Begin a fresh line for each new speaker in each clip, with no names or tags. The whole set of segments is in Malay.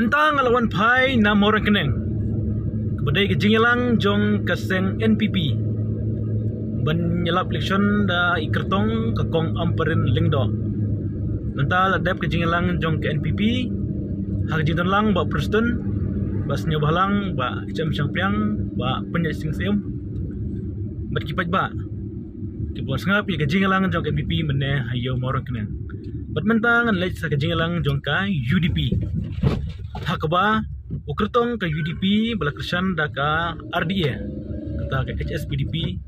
Mentang alawan pai nam orang keneng. Kebadai kejingilang jong kaseng NPP. Ban nyelap election da ikertong kakong amperin lingdo. Mental adap kejingilang jong ke NPP. Hak jinton lang ba Preston. Bas nyobah lang ba jam syangpiang ba penyat sing seum. Bat kipat ba. Kipon sengap ya kejingilang jong ke NPP meneh hayo orang keneng. Bat mentang anlej sa kejingilang jong ka UDP. Hakaba ukertong ke UDP bala kersan da ka RDA kata ke HSPDP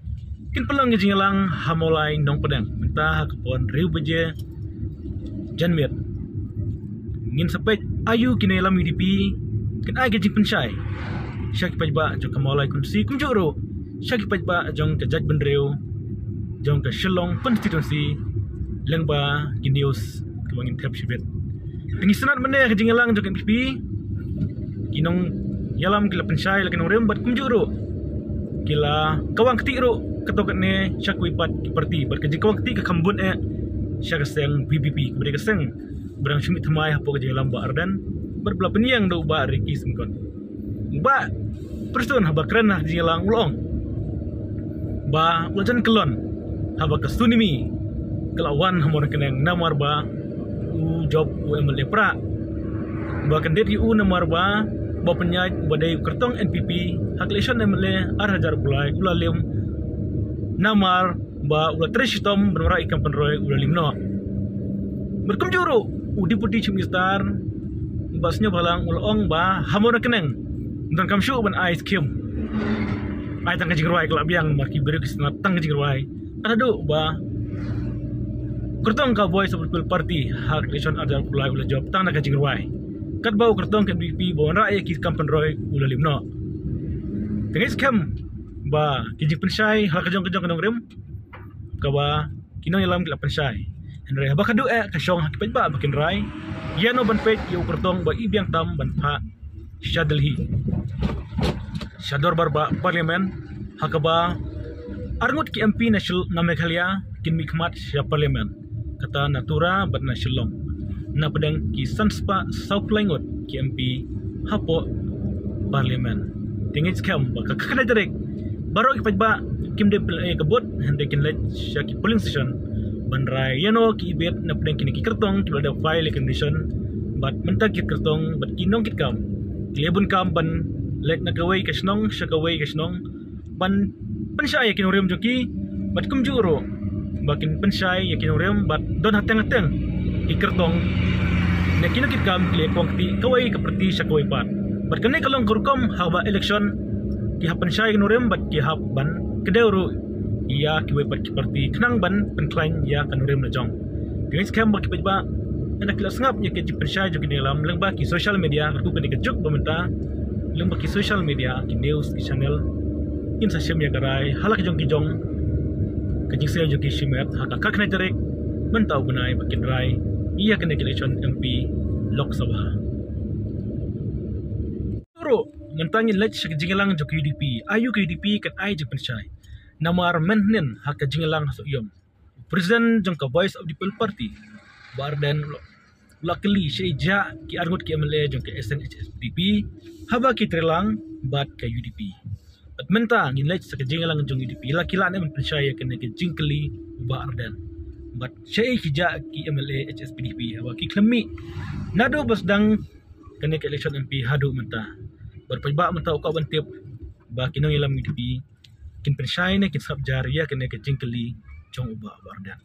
kin pelang ngejingalang hamolai nong pedang mentah hakapon riu beje janmir ngin sepet ayu kini lam UDP kin ai gejing pensai syak pajba jong kamolai kunsi kumjuro syak pajba jong ke jaj benreu jong ke Shillong constituency lengba kindius kemangin tep shibet pengisanat meneh kejingalang jong NPP kinong yalam kila pensai lagi nong rembat kumjuro kila kawang ketik ro ketokat ne syakui pat parti berkeji kawang ketik ke kambun syak seng PPP kepada keseng berang syumit thamai hapo ke yalam ba ardan berbelah penyang do ba riki sengkon ba person haba kerana jalang ulong ba wajan kelon haba kesunimi kelawan hamor keneng namar ba job UMLA pra ba kandidat namar ba penyaj badai kertong NPP hak election MLA Hajar Bulai ula lem namar ba ula treshitom benora ikan penroy ula limno berkumjuru deputi chief minister basnya balang ula ong ba hamona keneng dan kamsyu ban ice kim ai tang jingruai kelak biang marki beri kesna tang jingruai adado ba kertong ka voice of people party hak election Hajar Bulai ula job tang na jingruai kat bau kertong ke BP bawan rakyat ki kampen roy ula limno tengis kam ba kijing pensai hak kejong kanong rem ka ba kinong ilam kila pensai henry ba kadu kasyong hak pet ba bakin rai yano ban pet yu kertong ba ibiang tam ban pa syadalhi syador barba parlimen hak ba arngut ki MP national na Meghalaya kin mikmat sya parlimen kata natura bat na Shillong na pedang ki sanspa South Langot ki MP hapo parlimen tingit skam ba kakana direk baro ki pajba kim de kabut hande kin let syaki polling station banrai yano ki ibet na pedang kini ki kertong ki ada file condition bat mentak ki kertong bat kinong kit kam kilebun kam ban let na kawai kasnong syakawai kasnong ban pensai yakin urem joki bat kumjuro bakin pensai yakin urem bat don hateng-hateng ikertong na kinukit kam kile kwangti kawai kaperti sa kawai pat berkene kalong kurkom haba election kihapan syai kanurem bat kihapan kedewru iya kiwai pat kiperti kenang ban penklain ya kanurem na jong guys kam bak ba ana kila sngap nya ke pensai jogi dalam leng baki social media aku kene kejuk pementa leng baki social media ki news ki channel in sa semya garai halak jong ki jong kejing saya jogi shimet hakak na direct mentau benai bakin rai ia kena election MP Lok Sabha. Turo mentangin lech jingelang jok UDP. Ayu ke UDP kan ai je pensai. Namar menen hak jingelang so yom. Presiden jong ka voice of the people party. Barden luckily syja ki arngut ki MLA jong ke SNHSPDP haba ki trelang bat ke UDP. At mentang in lech jingelang jong UDP lakila ne pensai kena ke jingkeli Barden. But syai hija ki MLA HSPDP hawa ki klemi nado basdang kene ke election MP hadu menta berpajba menta uka bantip ba kinong ilam UDP kin pensai ne kin sab jariya kene ke jingkeli jong uba bardan